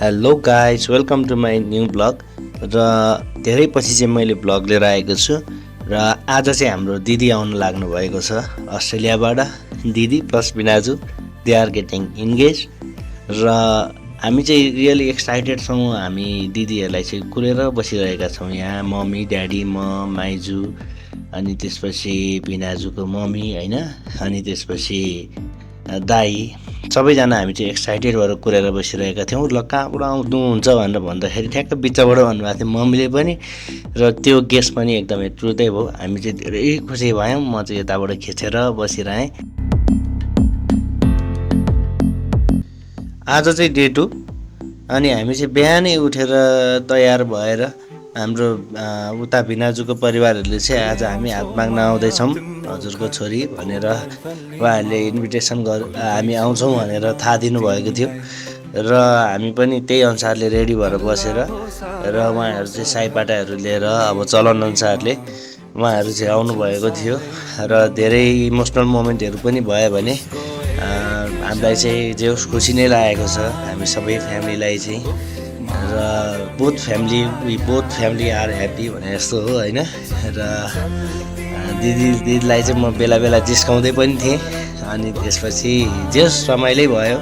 Hello guys welcome to my new blog र धेरै पछि चाहिँ मैले ब्लग लिएर आएको छु र आज चाहिँ हाम्रो दिदी आउन लाग्नु भएको छ अस्ट्रेलियाबाट। दिदी प्लस बिनाजु दे आर गेटिङ इन्गेज र हामी चाहिँ रियली एक्साइटेड छौँ। हामी दिदीहरूलाई चाहिँ कुरेर बसिरहेका छौँ यहाँ, मम्मी ड्याडी म माइजू अनि त्यसपछि बिनाजुको मम्मी होइन, अनि त्यसपछि दाई सबैजना हामी चाहिँ एक्साइटेड भएर कुरेर बसिरहेका थियौँ। ल कहाँबाट आउनुहुन्छ भनेर भन्दाखेरि ठ्याक्क बिचबाट भन्नुभएको थियो मम्मीले पनि, र त्यो गेस पनि एकदमै ट्रुथै भयो। हामी चाहिँ धेरै खुसी भयौँ। म चाहिँ यताबाट खिचेर बसिरहेँ। आज चाहिँ डे 2 अनि हामी चाहिँ बिहानै उठेर तयार भएर हाम्रो उता बिनाजुको परिवारहरूले चाहिँ आज हामी हात माग्न आउँदैछौँ हजुरको छोरी भनेर उहाँहरूले इन्भिटेसन हामी आउँछौँ भनेर थाहा दिनुभएको थियो र हामी पनि त्यही अनुसारले रेडी भएर बसेर र उहाँहरू चाहिँ साइपाटाहरू लिएर अब चलन अनुसारले उहाँहरू चाहिँ आउनुभएको थियो र धेरै इमोसनल मोमेन्टहरू पनि भयो भने हामीलाई चाहिँ जे होस् खुसी नै लागेको छ हामी सबै फ्यामिलीलाई चाहिँ। र बोथ फ्यामिली आर ह्याप्पी भने जस्तो हो होइन। र दिदीलाई चाहिँ म बेला बेला जिस्काउँदै पनि थिएँ अनि त्यसपछि जे होस् रमाइलै भयो।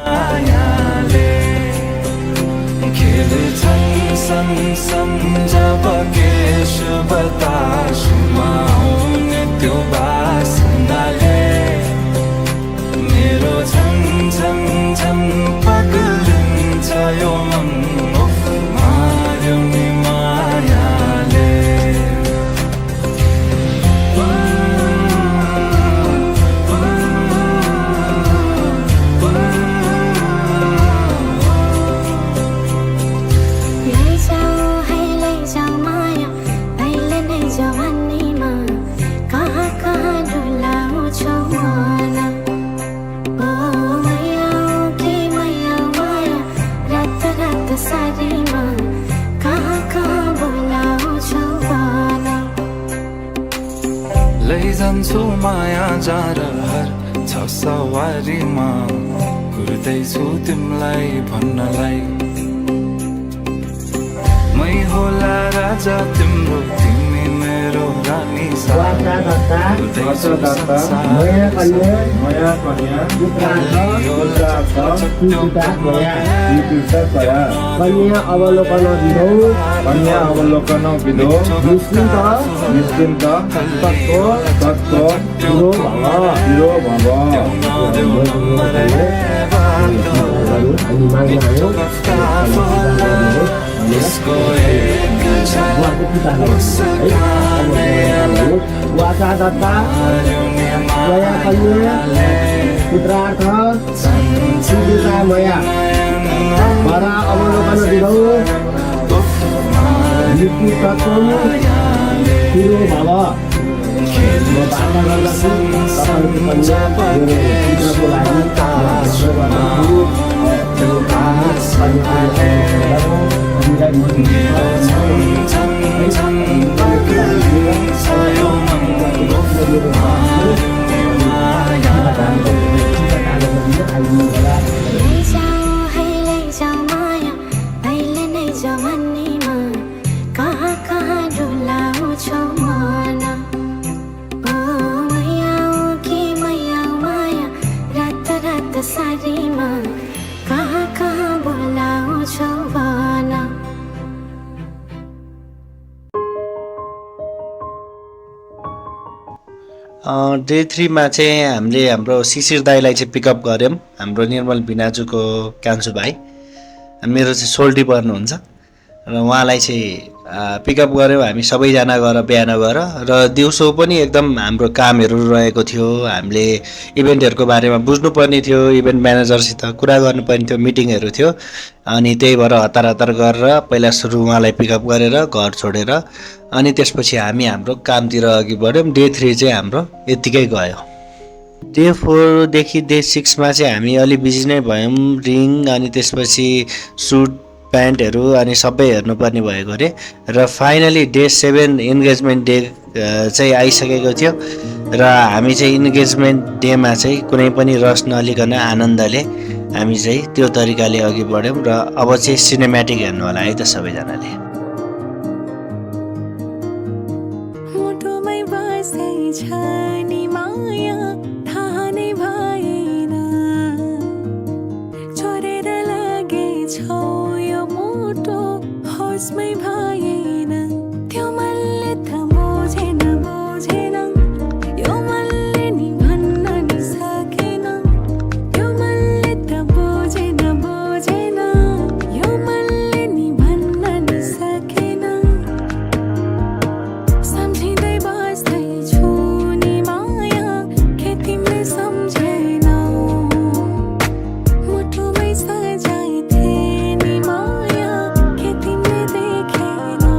जान्छु माया जारहर छ सवारीमा कुर्दैछु तिमीलाई भन्नलाई मै होला राजा तिम्रो तिमी मेरो रानी कन्या अवलोकन विधो निश्चिन्त तत्त्व हिरो वाचा दत्ता मया कन्या पुत्रार्थ सुजिता मया वरा अवलोकन विधौ नित्य तत्त्व हिरो भव। म बाटा गर्दछु तपाईँहरूको डे 3 मा चाहिँ हामीले हाम्रो शिशिर दाईलाई चाहिँ पिकअप गऱ्यौँ। हाम्रो निर्मल बिनाजुको कान्छु भाइ मेरो चाहिँ सोल्टी पर्नुहुन्छ र उहाँलाई चाहिँ पिकअप गऱ्यौँ हामी सबैजना गएर बिहान गएर। र दिउँसो पनि एकदम हाम्रो कामहरू रहेको थियो, हामीले इभेन्टहरूको बारेमा बुझ्नुपर्ने थियो, इभेन्ट म्यानेजरसित कुरा गर्नुपर्ने थियो, मिटिङहरू थियो। अनि त्यही भएर हतार हतार गरेर पहिला सुरु उहाँलाई पिकअप गरेर घर छोडेर अनि त्यसपछि हामी हाम्रो कामतिर अघि बढ्यौँ। डे 3 चाहिँ हाम्रो यत्तिकै गयो। डे 4 देखि डे 6 मा चाहिँ हामी अलि बिजी नै भयौँ। रिङ अनि त्यसपछि सुट प्यान्टहरू अनि सबै हेर्नुपर्ने भएको अरे। र फाइनली डे 7 इन्गेजमेन्ट डे चाहिँ आइसकेको थियो र हामी चाहिँ इन्गेजमेन्ट डेमा चाहिँ कुनै पनि रस नलिकन आनन्दले हामी चाहिँ त्यो तरिकाले अघि बढ्यौँ र अब चाहिँ सिनेमेटिक हेर्नु होला है त सबैजनाले। मुटुमै बस्दै छ नि माया थाहा नै भएन छोडेर लागेछौ यो मुटु होसमै भएन त्यो मनले त बुझेन यो मनले नि भन्न नि सकेन यो मनले त बुझेन यो मनले नि भन्न नि सकेन सम्झिँदै बस्दैछु नि माया के तिमीले सम्झेनौ मुटुमै सजाइथे नि माया के तिमीले देखेनौ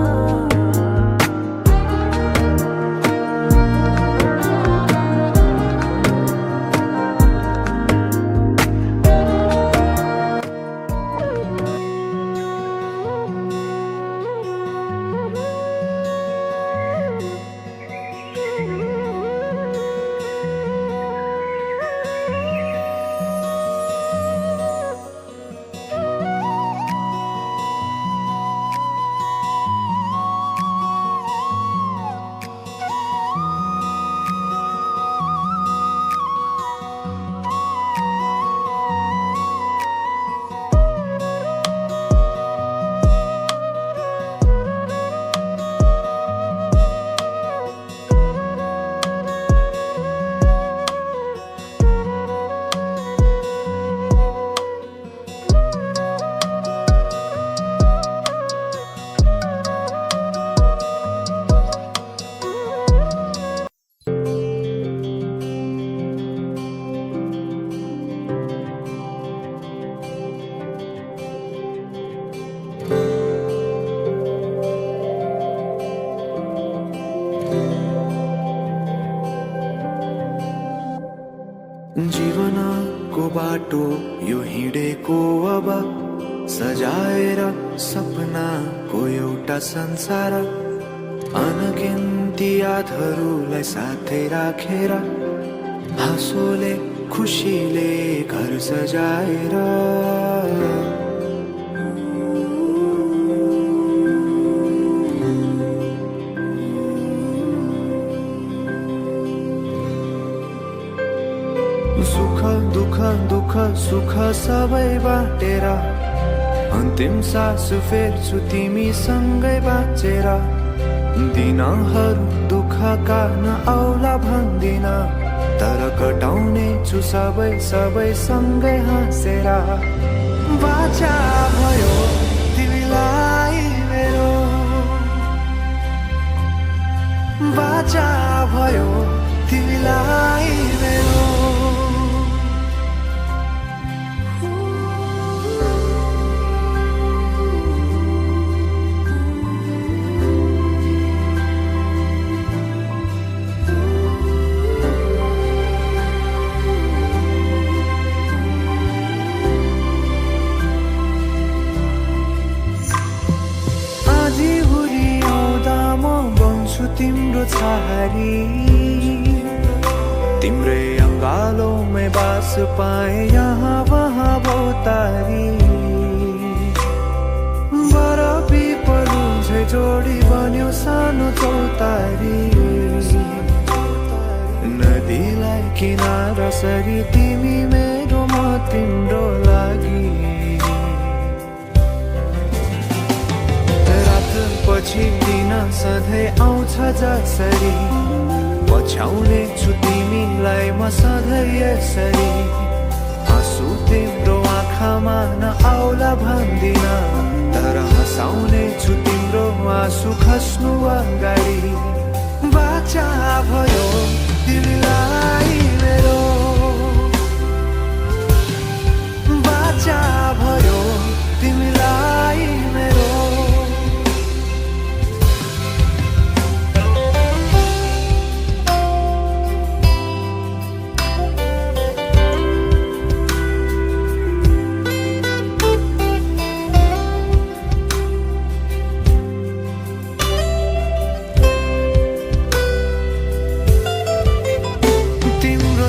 जीवनको बाटो यो हिँडेको अब सजाएर सपनाको एउटा संसार अनगिन्ती यादहरूलाई साथै राखेर हाँसोले खुसीले घर सजाएर सुख दुःख दुःख सुख सबै बाटेर अन्तिम सास फेर्छु तिमीसँगै बाँचेर दिनहरू दुःखका नआउला भन्दिन तर कटाउने छु सबै सँगै हाँसेर बाचा भयो तिमीलाई मेरो बाचा भयो तिमीलाई मेरो तिम्रो छहारी तिम्रै अङ्गालोमै बास पाए यहाँ वहाँ बहुतारी बरफी पलु झै जोडी बन्यो सानो चौतारी नदीलाई किनारा सरी तिमी मेरो म तिम्रो लागि पछि दिन सधैँ आउँछ जसरी पछ्याउने छु तिमीलाई म सधैँ यसरी आँसु तिम्रो आँखामा नआउला भन्दिन तर हँसाउने छु तिम्रो आँसु खस्नु अगाडि बाचा भयो तिमीलाई मेरो बाचा भयो तिमीलाई मेरो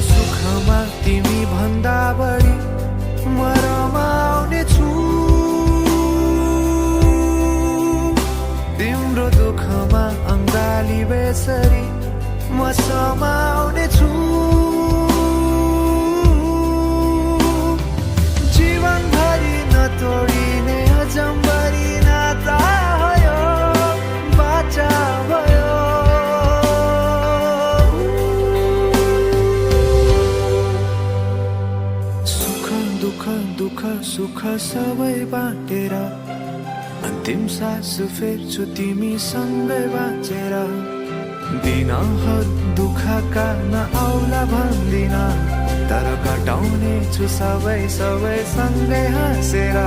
सुख समाउने छु जीवनभरि नतोडिने अजम्बरी नाता हो यो बाचा भयो सुख दुःख दुःख सुख सबै बाँटेर अन्तिम सास फेर्छु तिमीसँगै बाँचेर दिनहरू दुःखका नआउला भन्दिन तर कटाउने छु सबै सबै सँगै हाँसेर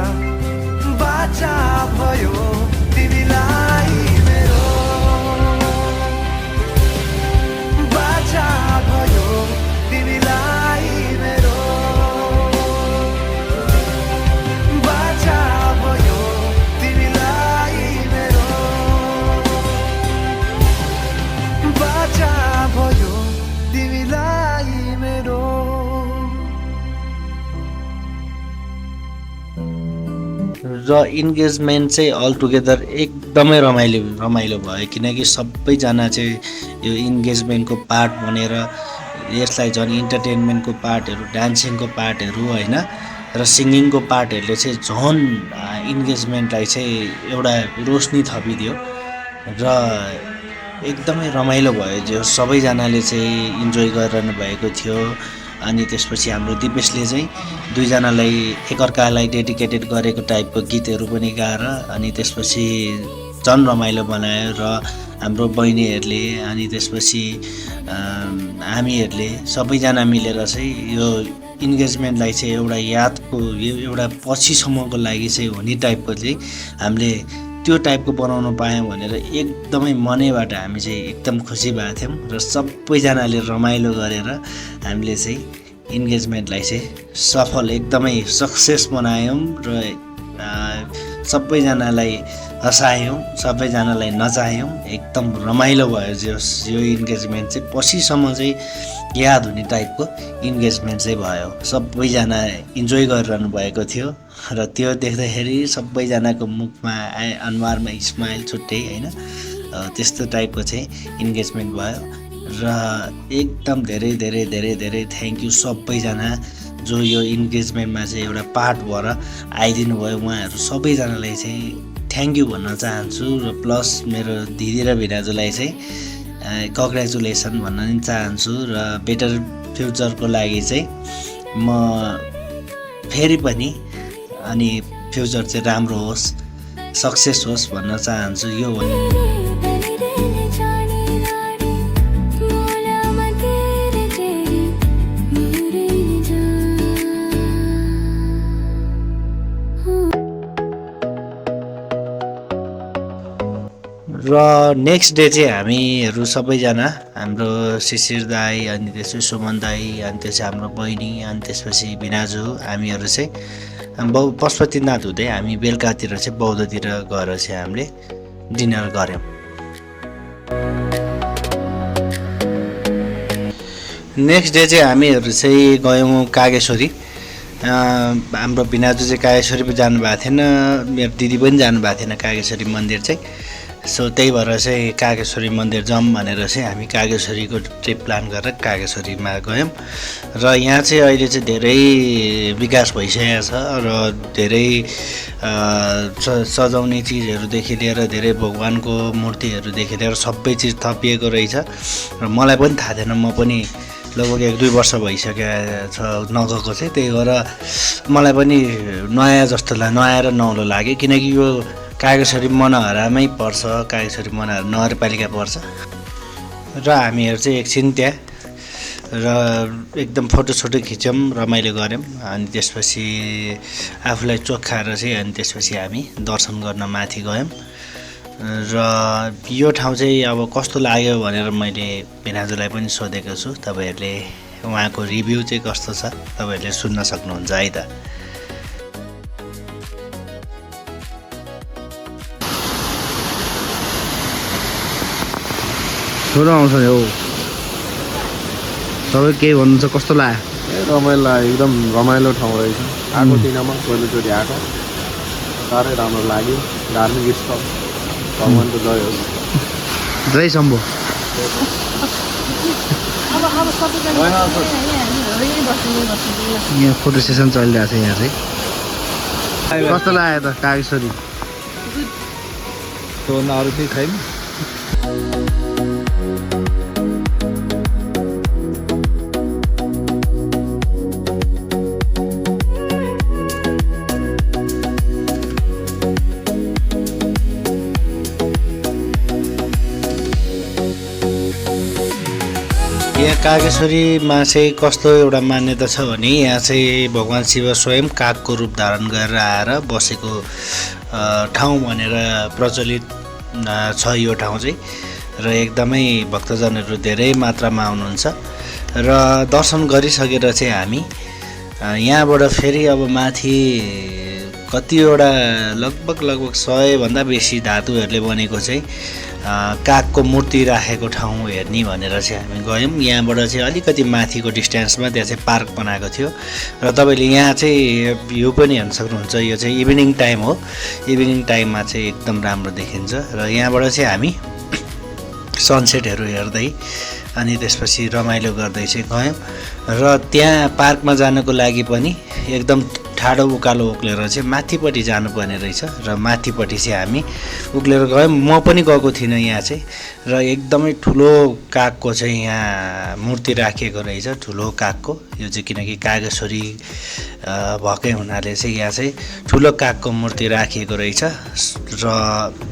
बाचा भयो तिमीलाई मेरो बाचा भयो तिमीलाई मेरो बाचा भयो तिमीलाई मेरो बाचा भयो तिमीलाई मेरो र इन्गेजमेन्ट चाहिँ अल टुगेदर एकदमै रमाइलो भयो किनकि सबैजना चाहिँ यो इन्गेजमेन्टको पार्ट बनेर यसलाई झन् इन्टरटेनमेन्टको पार्टहरू डान्सिङको पार्टहरू होइन र सिङ्गिङको पार्टहरूले चाहिँ झन् इन्गेजमेन्टलाई चाहिँ एउटा रोशनी थपिदियो र एकदमै रमाइलो भयो जो सबैजनाले चाहिँ इन्जोय गरिरहनु भएको थियो अनि त्यसपछि हाम्रो दिपेशले चाहिँ दुईजनालाई एकअर्कालाई डेडिकेटेड गरेको टाइपको गीतहरू पनि गाएर अनि त्यसपछि झन् रमाइलो बनायो र हाम्रो बहिनीहरूले अनि त्यसपछि हामीहरूले सबैजना मिलेर चाहिँ यो इन्गेजमेन्टलाई चाहिँ एउटा यादको एउटा पछिसम्मको लागि चाहिँ हुने टाइपको चाहिँ हामीले त्यो टाइपको बनाउन पायौँ भनेर एकदमै मनैबाट हामी चाहिँ एकदम खुसी भएको थियौँ र सबैजनाले रमाइलो गरेर हामीले चाहिँ इन्गेजमेन्टलाई चाहिँ सफल एकदमै सक्सेस बनायौँ र सबैजनालाई हँसायौँ सबैजनालाई नचायौँ एकदम रमाइलो भयो यो इन्गेजमेन्ट चाहिँ पछिसम्म चाहिँ याद हुने टाइपको इन्गेजमेन्ट चाहिँ भयो सबैजना इन्जोय गरिरहनु भएको थियो र त्यो देख्दाखेरि सबैजनाको मुखमा अनुहारमा स्माइल छुट्टै होइन त्यस्तो टाइपको चाहिँ इन्गेजमेन्ट भयो र एकदम धेरै धेरै धेरै धेरै थ्याङ्क यू सबैजना जो यो इन्गेजमेन्टमा चाहिँ एउटा पार्ट भएर आइदिनु भयो उहाँहरू सबैजनालाई चाहिँ थ्याङ्क यू भन्न चाहन्छु र प्लस मेरो दिदी र भिनाजुलाई चाहिँ कङ्ग्रेचुलेसन भन्न पनि चाहन्छु र बेटर फ्युचरको लागि चाहिँ म फेरि पनि अनि फ्युचर चाहिँ राम्रो होस् सक्सेस होस् भन्न चाहन्छु यो र नेक्स्ट डे चाहिँ हामीहरू सबैजना हाम्रो शिशिर दाई अनि त्यसपछि सुमन दाई अनि त्यसपछि हाम्रो बहिनी अनि त्यसपछि भिनाजु हामीहरू चाहिँ पशुपतिनाथ हुँदै हामी बेलुकातिर चाहिँ बौद्धतिर गएर चाहिँ हामीले डिनर गऱ्यौँ। नेक्स्ट डे चाहिँ हामीहरू चाहिँ गयौँ कागेश्वरी। हाम्रो भिनाजु चाहिँ कागेश्वरी पनि जानुभएको थिएन, मेरो दिदी पनि जानुभएको थिएन कागेश्वरी मन्दिर चाहिँ। सो त्यही भएर चाहिँ कागेश्वरी मन्दिर जाऊँ भनेर चाहिँ हामी कागेश्वरीको ट्रिप प्लान गरेर कागेश्वरीमा गयौँ र यहाँ चाहिँ अहिले चाहिँ धेरै विकास भइसकेको छ र धेरै सजाउने चिजहरूदेखि लिएर धेरै भगवान्को मूर्तिहरूदेखि लिएर सबै चिज थपिएको रहेछ र मलाई पनि थाहा थिएन। म पनि लगभग 1-2 वर्ष भइसकेको छ नगएको चाहिँ, त्यही भएर मलाई पनि नयाँ जस्तो नयाँ र नौलो लाग्यो किनकि यो कागेश्वरी मनहरामै पर्छ, कागेश्वरी मनहरा नगरपालिका पर्छ र हामीहरू चाहिँ एकछिन त्यहाँ र एकदम फोटोसोटो खिच्यौँ, रमाइलो गऱ्यौँ अनि त्यसपछि आफूलाई चोखाएर चाहिँ अनि त्यसपछि हामी दर्शन गर्न माथि गयौँ र यो ठाउँ चाहिँ अब कस्तो लाग्यो भनेर मैले भिनाजुलाई पनि सोधेको छु। तपाईँहरूले उहाँको रिभ्यू चाहिँ कस्तो छ तपाईँहरूले सुन्न सक्नुहुन्छ है त। छोरो आउँछ नि हौ, तपाईँ केही भन्नुहुन्छ कस्तो लाग्यो? रमाइलो लाग्यो, एकदम रमाइलो ठाउँ रहेछ। आएको दिनमा पहिलोचोटि आएको, साह्रै राम्रो लाग्यो। धार्मिक स्थल, भगवान्को जय होस्। जय शम्भो। यहाँ फोटो सेसन चलिरहेको छ यहाँ चाहिँ कस्तो लाग्यो त कागेश्वरी त्योभन्दा अरू केही छैन यहाँ कागेश्वरीमा चाहिँ कस्तो एउटा मान्यता छ भने यहाँ चाहिँ भगवान् शिव स्वयं कागको रूप धारण गरेर आएर बसेको ठाउँ भनेर प्रचलित छ यो ठाउँ चाहिँ र एकदमै भक्तजनहरू धेरै मात्रामा आउनुहुन्छ र दर्शन गरिसकेर चाहिँ हामी यहाँबाट फेरि अब माथि कतिवटा लगभग 100 भन्दा बेसी धातुहरूले बनेको चाहिँ कागको मूर्ति राखेको ठाउँ हेर्ने भनेर चाहिँ हामी गयौँ यहाँबाट चाहिँ अलिकति माथिको डिस्टेन्समा त्यहाँ चाहिँ पार्क बनाएको थियो र तपाईँले यहाँ चाहिँ भ्यू पनि हेर्न सक्नुहुन्छ यो चाहिँ इभिनिङ टाइम हो इभिनिङ टाइममा चाहिँ एकदम राम्रो देखिन्छ र यहाँबाट चाहिँ हामी सनसेटहरू हेर्दै अनि त्यसपछि रमाइलो गर्दै चाहिँ गयौँ र त्यहाँ पार्कमा जानको लागि पनि एकदम ठाडो उकालो उक्लेर चाहिँ माथिपट्टि जानुपर्ने रहेछ र माथिपट्टि चाहिँ हामी उक्लेर गयौँ म पनि गएको थिइनँ यहाँ चाहिँ र एकदमै ठुलो कागको चाहिँ यहाँ मूर्ति राखिएको रहेछ ठुलो कागको यो चाहिँ किनकि कागेश्वरी भएकै हुनाले चाहिँ यहाँ चाहिँ ठुलो कागको मूर्ति राखिएको रहेछ र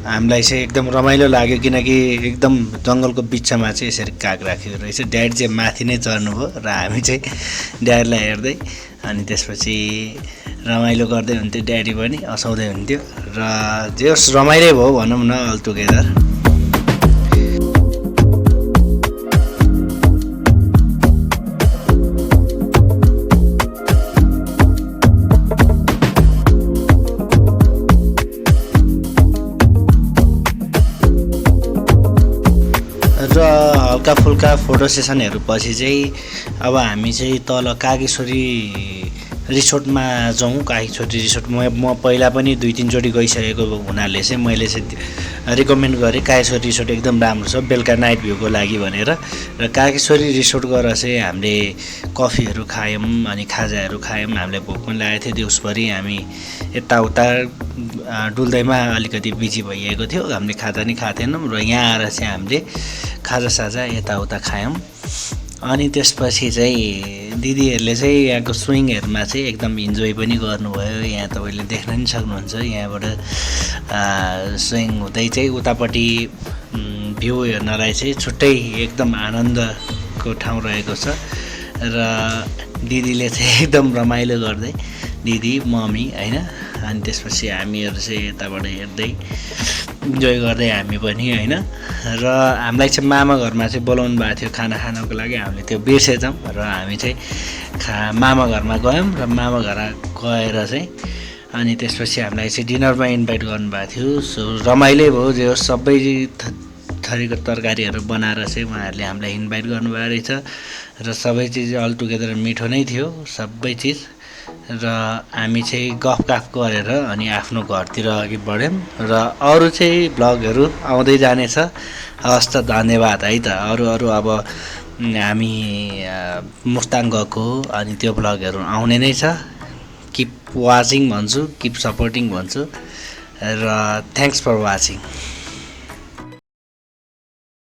हामीलाई चाहिँ एकदम रमाइलो लाग्यो किनकि एकदम जङ्गलको बिचमा चाहिँ यसरी काग राखेको रहेछ ड्याडी चाहिँ माथि नै चढ्नुभयो र हामी चाहिँ ड्याडीलाई हेर्दै अनि त्यसपछि रमाइलो गर्दै हुन्थ्यो ड्याडी पनि हँसाउँदै हुन्थ्यो र जे होस् रमाइलो भयो भनौँ न अल टुगेदर र हल्का फुल्का फोटो सेसनहरू पछि चाहिँ अब हामी चाहिँ तल कागेश्वरी रिसोर्टमा जाउँ कागेश्वरी रिसोर्ट म पहिला पनि 2-3 चोटि गइसकेको हुनाले चाहिँ मैले चाहिँ रिकमेन्ड गरेँ कागेश्वरी रिसोर्ट एकदम राम्रो छ बेलुका नाइट भ्यूको लागि भनेर र कागेश्वरी रिसोर्ट गएर चाहिँ हामीले कफीहरू खायौँ अनि खाजाहरू खायौँ हामीले भोक पनि लागेको थियो दिउँसभरि हामी यताउता डुल्दैमा अलिकति बिजी भइएको थियो हामीले खाजा नि खाँदैनौँ र यहाँ आएर चाहिँ हामीले खाजासाजा यताउता खायौँ अनि त्यसपछि चाहिँ दिदीहरूले चाहिँ यहाँको स्विङहरूमा चाहिँ एकदम इन्जोय पनि गर्नुभयो यहाँ तपाईँले देख्न पनि सक्नुहुन्छ यहाँबाट स्विङ हुँदै चाहिँ उतापट्टि भ्यू हेर्नलाई चाहिँ छुट्टै एकदम आनन्दको ठाउँ रहेको छ र दिदीले चाहिँ एकदम रमाइलो गर्दै दिदी मम्मी होइन अनि त्यसपछि हामीहरू चाहिँ यताबाट हेर्दै इन्जोय गर्दै हामी पनि होइन र हामीलाई चाहिँ मामा घरमा चाहिँ बोलाउनु भएको थियो खाना खानको लागि हामीले त्यो बिर्सेछौँ र हामी चाहिँ मामा घरमा गयौँ र मामा घर गएर चाहिँ अनि त्यसपछि हामीलाई चाहिँ डिनरमा इन्भाइट गर्नुभएको थियो सो रमाइलो भयो जे होस् सबै थरीको तरकारीहरू बनाएर चाहिँ उहाँहरूले हामीलाई इन्भाइट गर्नुभएको रहेछ र सबै चिज अल टुगेदर मिठो नै थियो सबै चिज र हामी चाहिँ गफगाफ गरेर अनि आफ्नो घरतिर अघि बढ्यौँ र अरू चाहिँ भ्लगहरू आउँदै जानेछ हस् त धन्यवाद है त अरू अब हामी मुस्ताङ गएको अनि त्यो भ्लगहरू आउने नै छ किप वाचिङ भन्छु किप सपोर्टिङ भन्छु र थ्याङ्क्स फर वाचिङ